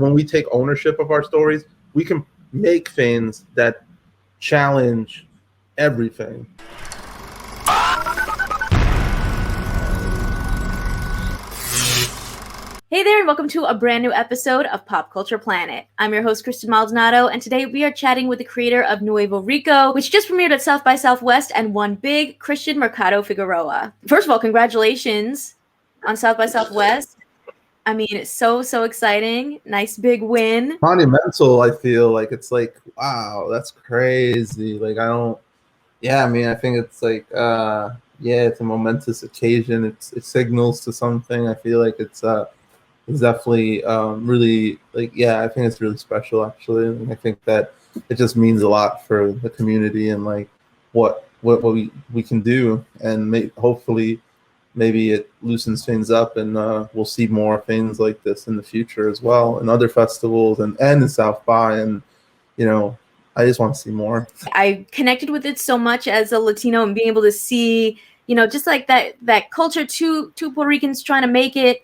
when we take ownership of our stories, we can make things that challenge everything. Hey there, and welcome to a brand new episode of Pop Culture Planet. I'm your host, Kristen Maldonado, and today we are chatting with the creator of Nuevo Rico, which just premiered at South by Southwest and won big, Kristian Mercado Figueroa. First of all, congratulations on South by Southwest. I mean, it's so exciting. Nice big win. Monumental, I feel like. It's like, wow, that's crazy. Like, I think it's like, it's a momentous occasion. It signals to something. I feel like it's definitely really, like, I think it's really special, actually. And I think that it just means a lot for the community and like what we can do, and hopefully maybe it loosens things up, and we'll see more things like this in the future as well, and other festivals and in South by, and I just want to see more. I connected with it so much as a Latino, and being able to see, just like that culture, two Puerto Ricans trying to make it,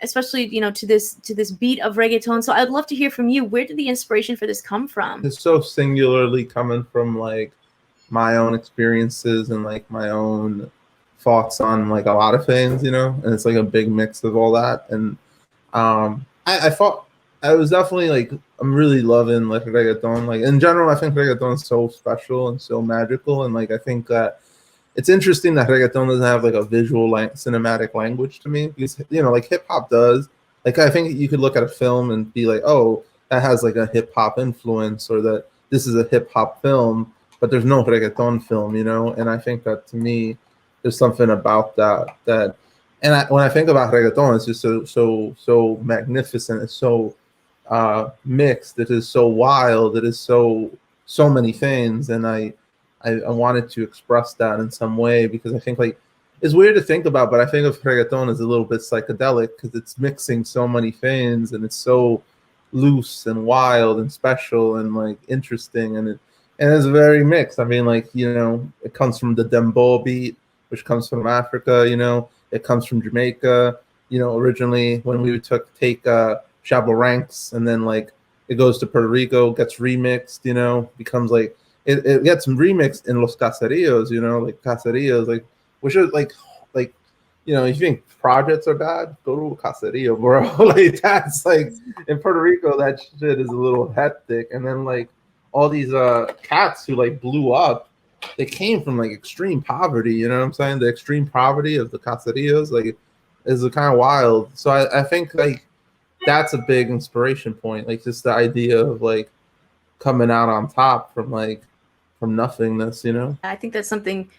especially, to this beat of reggaeton. So I'd love to hear from you. Where did the inspiration for this come from? It's so singularly coming from like my own experiences and like my own thoughts on like a lot of things, and it's like a big mix of all that. And I thought I was definitely like, I'm really loving like reggaeton. Like in general, I think reggaeton is so special and so magical, and like I think that it's interesting that reggaeton doesn't have like a visual cinematic language to me, because like hip hop does. Like I think you could look at a film and be like, oh, that has like a hip hop influence, or that this is a hip hop film, but there's no reggaeton film, And I think that to me, there's something about that. And when I think about reggaeton, it's just so magnificent. It's so mixed. It is so wild. It is so many things, and I wanted to express that in some way, because I think like it's weird to think about, but I think of reggaeton as a little bit psychedelic, because it's mixing so many things, and it's so loose and wild and special and like interesting, and it's very mixed. I mean, like, it comes from the dembow beat, which comes from Africa. It comes from Jamaica. Originally when we would take Shabba Ranks, and then like it goes to Puerto Rico, gets remixed, becomes like it gets remixed in Los Caseríos, like Caseríos, like, which are like you think projects are bad, go to a Caserío, bro. Like that's like in Puerto Rico, that shit is a little hectic. And then like all these cats who like blew up, they came from like extreme poverty, you know what I'm saying? The extreme poverty of the Caseríos like is kind of wild. So I think like that's a big inspiration point, like just the idea of like coming out on top from nothingness, I think that's something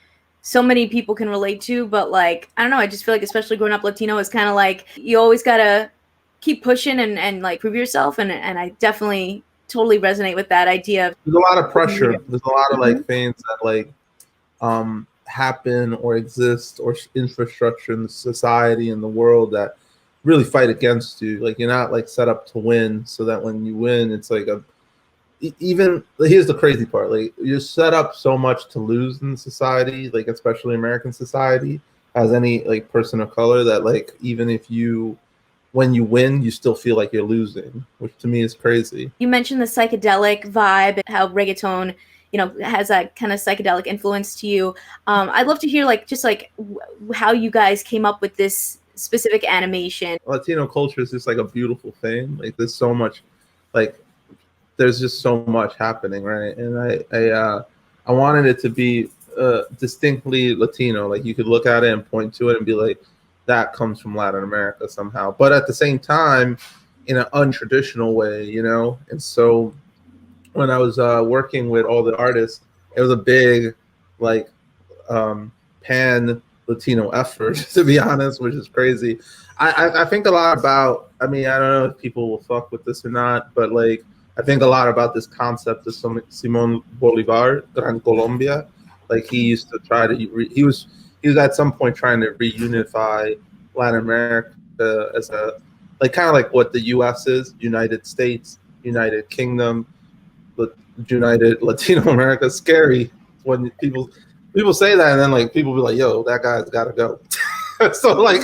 so many people can relate to, but like, I don't know, I just feel like especially growing up Latino is kind of like you always gotta keep pushing and like prove yourself, and I definitely totally resonate with that idea. There's a lot of pressure. There's a lot of like things that like happen or exist, or infrastructure in the society and the world that really fight against you. Like you're not like set up to win, so that when you win, it's like even here's the crazy part, like you're set up so much to lose in society, like especially American society, as any like person of color, that like even if when you win, you still feel like you're losing, which to me is crazy. You mentioned the psychedelic vibe and how reggaeton, has that kind of psychedelic influence to you. I'd love to hear like just like how you guys came up with this specific animation. Latino culture is just like a beautiful thing. Like there's so much, like there's just so much happening, right? And I wanted it to be distinctly Latino. Like you could look at it and point to it and be like, that comes from Latin America somehow. But at the same time, in an untraditional way, And so when I was working with all the artists, it was a big like pan Latino effort, to be honest, which is crazy. I think a lot about, I mean, I don't know if people will fuck with this or not, but like I think a lot about this concept of Simón Bolívar, Gran Colombia. Like he used to try to, he was at some point trying to reunify Latin America as a, like kind of like what the U.S. is, United States, United Kingdom, United Latino America. Scary when people say that, and then like people be like, "Yo, that guy's got to go." So like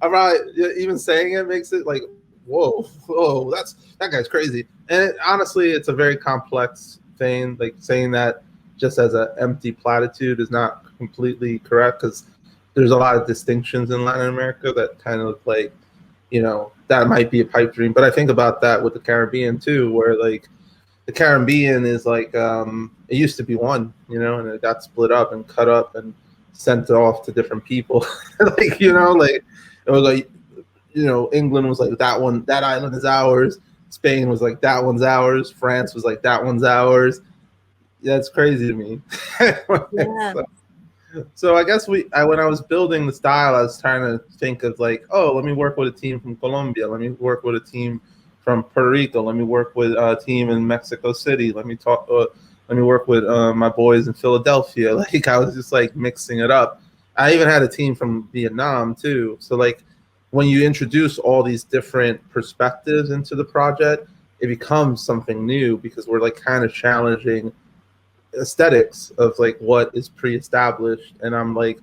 I'm not even saying it makes it like whoa, that guy's crazy. And honestly, it's a very complex thing. Like saying that just as an empty platitude is not completely correct, because there's a lot of distinctions in Latin America that kind of like, that might be a pipe dream. But I think about that with the Caribbean too, where like the Caribbean is like, it used to be one, and it got split up and cut up and sent off to different people. Like, like it was like, England was like, that island is ours. Spain was like, that one's ours. France was like, that one's ours. That's crazy to me. Yeah. So I guess when I was building the style, I was trying to think of like, oh, let me work with a team from Colombia. Let me work with a team from Puerto Rico. Let me work with a team in Mexico City. Let me work with my boys in Philadelphia. Like I was just like mixing it up. I even had a team from Vietnam too. So like when you introduce all these different perspectives into the project, it becomes something new because we're like kind of challenging aesthetics of like what is pre-established, and I'm like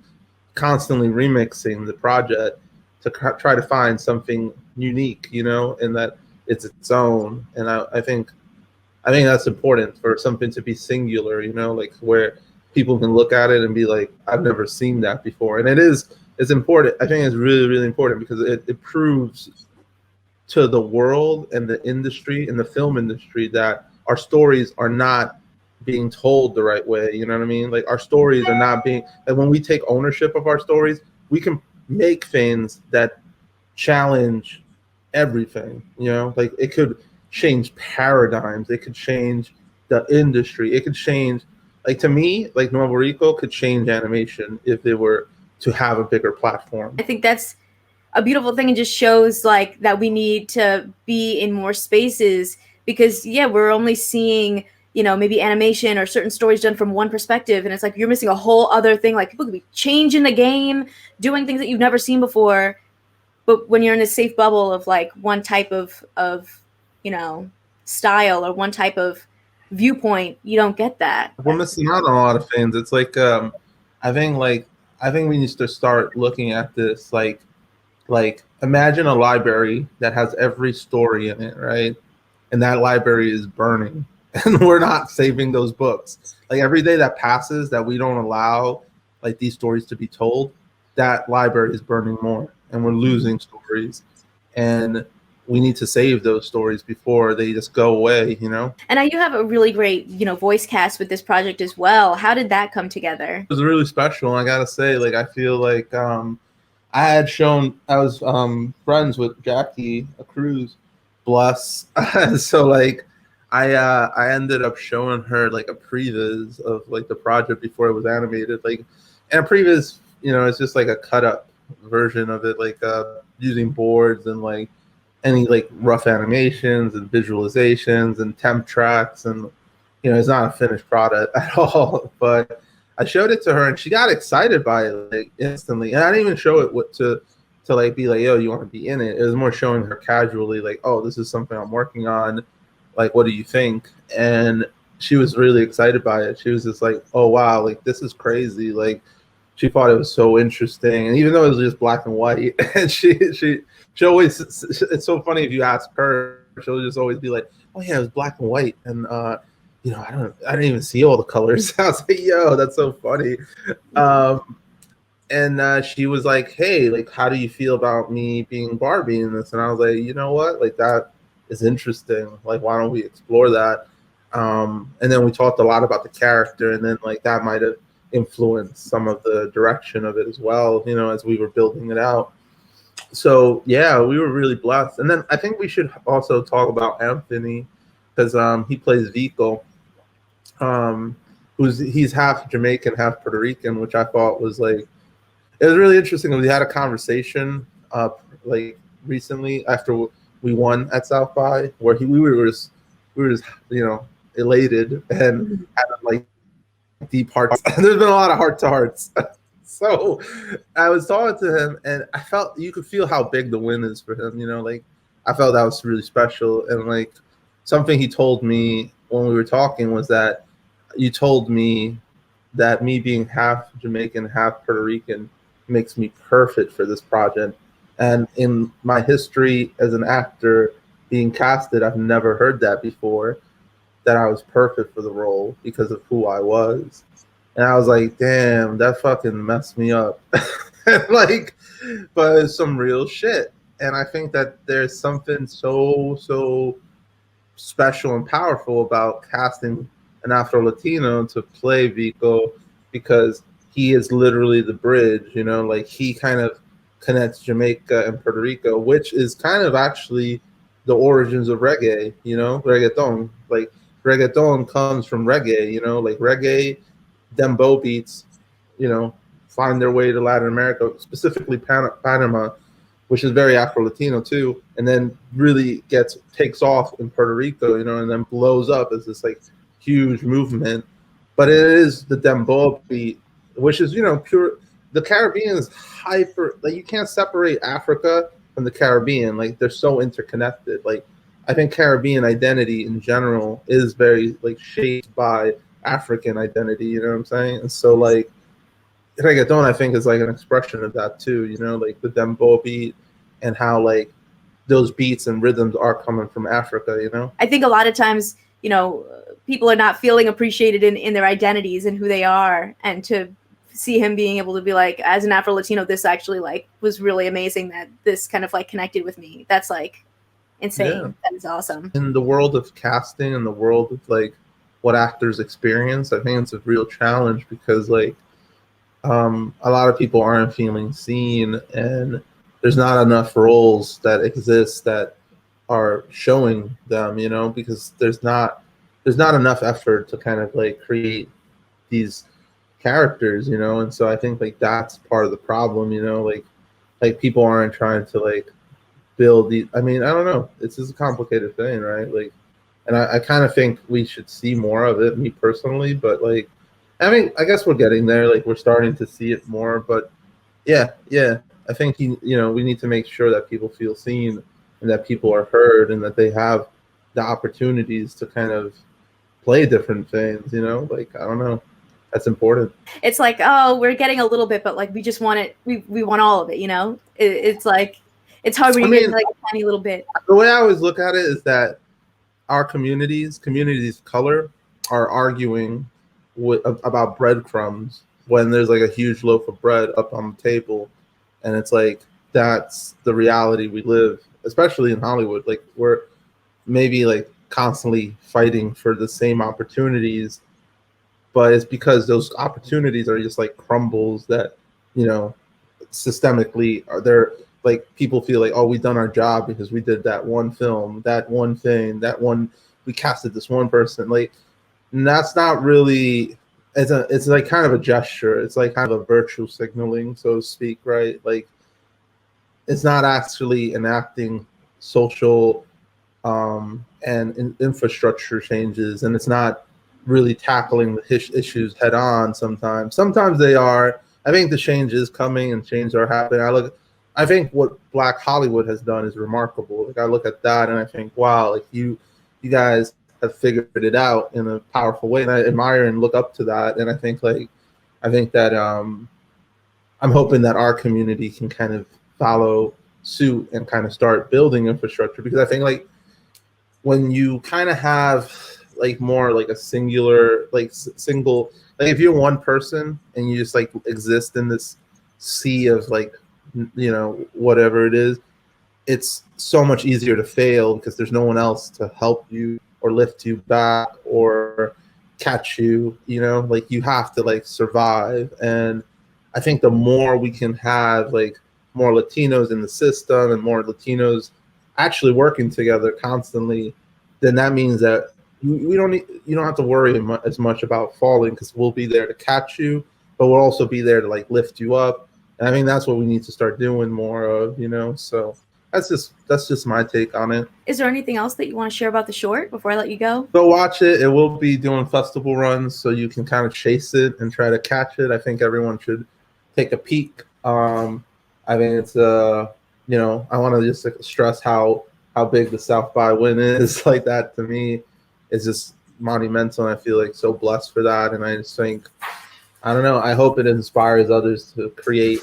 constantly remixing the project to try to find something unique, and that it's its own. And I think that's important for something to be singular, like where people can look at it and be like, I've never seen that before. And it's important. I think it's really, really important because it proves to the world and the industry and the film industry that our stories are not being told the right way. You know what I mean? Like our stories are not being, like when we take ownership of our stories, we can make things that challenge everything, like it could change paradigms. It could change the industry. It could change, like to me, like Nuevo Rico could change animation if they were to have a bigger platform. I think that's a beautiful thing and just shows like that we need to be in more spaces because we're only seeing maybe animation or certain stories done from one perspective, and it's like you're missing a whole other thing. Like people could be changing the game, doing things that you've never seen before, but when you're in a safe bubble of like one type of style or one type of viewpoint, you don't get that. We're missing out on a lot of things. It's like I think we need to start looking at this like imagine a library that has every story in it, right? And that library is burning. And we're not saving those books. Like every day that passes that we don't allow like these stories to be told, that library is burning more, and we're losing stories. And we need to save those stories before they just go away, And now you have a really great, voice cast with this project as well. How did that come together? It was really special. I gotta say, like I feel like I was friends with Jackie Cruz, bless. So like I ended up showing her like a previs of like the project before it was animated. Like, and a previs, it's just like a cut up version of it, like using boards and like any like rough animations and visualizations and temp tracks, and it's not a finished product at all. But I showed it to her and she got excited by it like instantly. And I didn't even show it to like be like, yo, you want to be in it? It was more showing her casually like, oh, this is something I'm working on. Like, what do you think? And she was really excited by it. She was just like, oh, wow, like, this is crazy. Like, she thought it was so interesting. And even though it was just black and white, and she always, it's so funny if you ask her, she'll just always be like, oh, yeah, it was black and white. And, I didn't even see all the colors. I was like, yo, that's so funny. And she was like, hey, like, how do you feel about me being Barbie in this? And I was like, you know what? Like, that is interesting. Like, why don't we explore that? And then we talked a lot about the character, and then like that might have influenced some of the direction of it as well, as we were building it out. So yeah, we were really blessed. And then I think we should also talk about Anthony, because he plays Vico, he's half Jamaican, half Puerto Rican, which I thought was like, it was really interesting. We had a conversation like recently after we won at South by, where we were just elated and had like deep hearts. There's been a lot of heart to hearts. So I was talking to him, and I felt you could feel how big the win is for him. Like I felt that was really special. And like something he told me when we were talking was that you told me that me being half Jamaican, half Puerto Rican makes me perfect for this project. And in my history as an actor being casted, I've never heard that before, that I was perfect for the role because of who I was. And I was like, damn, that fucking messed me up. Like, but it's some real shit. And I think that there's something so special and powerful about casting an Afro Latino to play Vico, because he is literally the bridge, you know, like he kind of connects Jamaica and Puerto Rico, which is kind of actually the origins of reggae, you know, reggaeton. Like reggaeton comes from reggae, you know, like reggae, dembow beats, you know, find their way to Latin America, specifically Panama, which is very Afro-Latino too, and then really takes off in Puerto Rico, you know, and then blows up as this like huge movement. But it is the dembow beat, which is, you know, pure. The Caribbean is hyper. Like you can't separate Africa from the Caribbean. Like they're so interconnected. Like I think Caribbean identity in general is very like shaped by African identity. You know what I'm saying? And so like reggaeton, I think, is like an expression of that too, you know, like the dembow beat and how like those beats and rhythms are coming from Africa, you know? I think a lot of times, you know, people are not feeling appreciated in their identities and who they are. And to see him being able to be like, as an Afro-Latino, this actually like was really amazing that this kind of like connected with me. That's like insane. Yeah. That is awesome. In the world of casting and the world of like what actors experience, I think it's a real challenge because like, a lot of people aren't feeling seen, and there's not enough roles that exist that are showing them, you know, because there's not enough effort to kind of like create these characters, you know. And so I think like that's part of the problem, you know, like people aren't trying to like build these. I mean, I don't know, it's just a complicated thing, right? Like, and I kind of think we should see more of it, me personally, but like, I mean, I guess we're getting there. Like, we're starting to see it more, but yeah. I think you know, we need to make sure that people feel seen and that people are heard and that they have the opportunities to kind of play different things. You know, like I don't know, that's important. It's like, oh, we're getting a little bit, but like we just want it. We want all of it. You know, it's like it's hard when you're getting like a tiny little bit. The way I always look at it is that our communities of color, are arguing about breadcrumbs when there's like a huge loaf of bread up on the table, and it's like that's the reality we live, especially in Hollywood. Like we're maybe like constantly fighting for the same opportunities, but it's because those opportunities are just like crumbles that, you know, systemically are there. Like people feel like, oh, we've done our job because we did that one film, that one thing, that one, we casted this one person. Like, and that's not really, it's like kind of a gesture. It's like kind of a virtual signaling, so to speak, right? Like it's not actually enacting social and infrastructure changes, and it's not really tackling the issues head on. Sometimes they are. I think the change is coming and change are happening. I think what Black Hollywood has done is remarkable. Like I look at that and I think, wow, like you guys have figured it out in a powerful way, and I admire and look up to that. And I think that I'm hoping that our community can kind of follow suit and kind of start building infrastructure, because I think like when you kind of have like more like a singular, like single, like if you're one person and you just like exist in this sea of like, you know, whatever it is, it's so much easier to fail because there's no one else to help you or lift you back or catch you, you know, like you have to like survive. And I think the more we can have like more Latinos in the system and more Latinos actually working together constantly, then that means that you don't have to worry as much about falling, because we'll be there to catch you, but we'll also be there to like lift you up. And I mean, that's what we need to start doing more of, you know. So that's just my take on it. Is there anything else that you want to share about the short before I let you go? Go watch it. It will be doing festival runs, so you can kind of chase it and try to catch it. I think everyone should take a peek. I think it's you know, I want to just like, stress how big the South by win is. Like that to me is just monumental, and I feel like so blessed for that. And I just think, I don't know, I hope it inspires others to create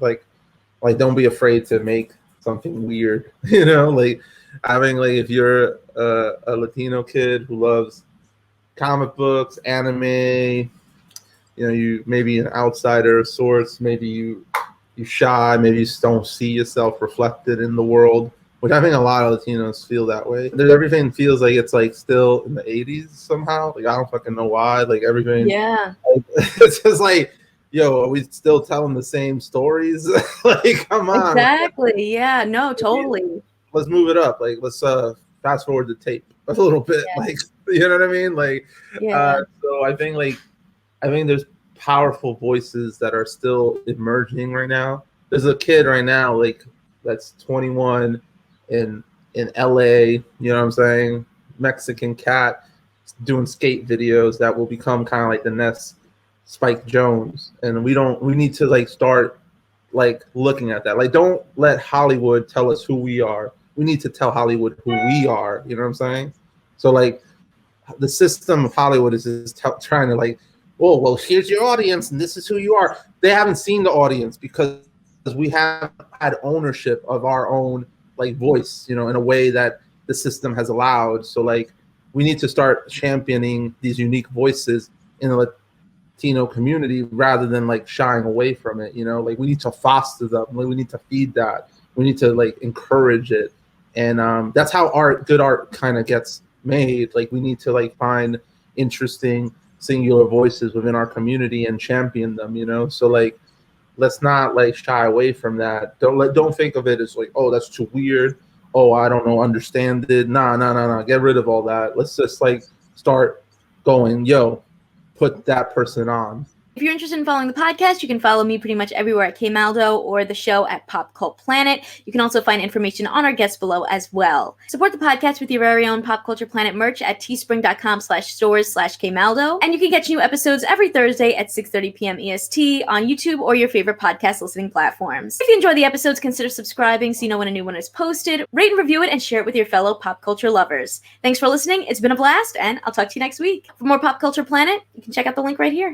like like don't be afraid to make something weird. You know, like having like if you're a Latino kid who loves comic books, anime, you know, you maybe an outsider of sorts, maybe you shy, maybe you just don't see yourself reflected in the world, which I think a lot of Latinos feel that way. Everything feels like it's like still in the 80s somehow. Like I don't fucking know why. Like everything, Yeah. like, it's just like, yo, are we still telling the same stories? Like, come on. Exactly. Yeah. No, totally. Let's move it up. Like, let's fast forward the tape a little bit. Yes. Like, you know what I mean? Like, Yeah. so I think there's powerful voices that are still emerging right now. There's a kid right now, like that's 21 in LA, you know what I'm saying? Mexican cat doing skate videos that will become kind of like the next Spike Jones. And we need to like start like looking at that. Like don't let Hollywood tell us who we are. We need to tell Hollywood who we are, you know what I'm saying? So like the system of Hollywood is just trying to like, oh, well, here's your audience and this is who you are. They haven't seen the audience because we haven't had ownership of our own like voice, you know, in a way that the system has allowed. So like we need to start championing these unique voices in the Latino community rather than like shying away from it, you know, like we need to foster them. Like, we need to feed that. We need to like encourage it. And that's how good art kind of gets made. Like we need to like find interesting singular voices within our community and champion them, you know? So like, let's not like shy away from that. Don't think of it as like, oh, that's too weird. Oh, I don't know, understand it. Nah. Get rid of all that. Let's just like start going, yo, put that person on. If you're interested in following the podcast, you can follow me pretty much everywhere at Kmaldo or the show at Pop Cult Planet. You can also find information on our guests below as well. Support the podcast with your very own Pop Culture Planet merch at teespring.com/stores/Kmaldo. And you can catch new episodes every Thursday at 6:30 p.m. EST on YouTube or your favorite podcast listening platforms. If you enjoy the episodes, consider subscribing so you know when a new one is posted. Rate and review it and share it with your fellow pop culture lovers. Thanks for listening. It's been a blast, and I'll talk to you next week. For more Pop Culture Planet, you can check out the link right here.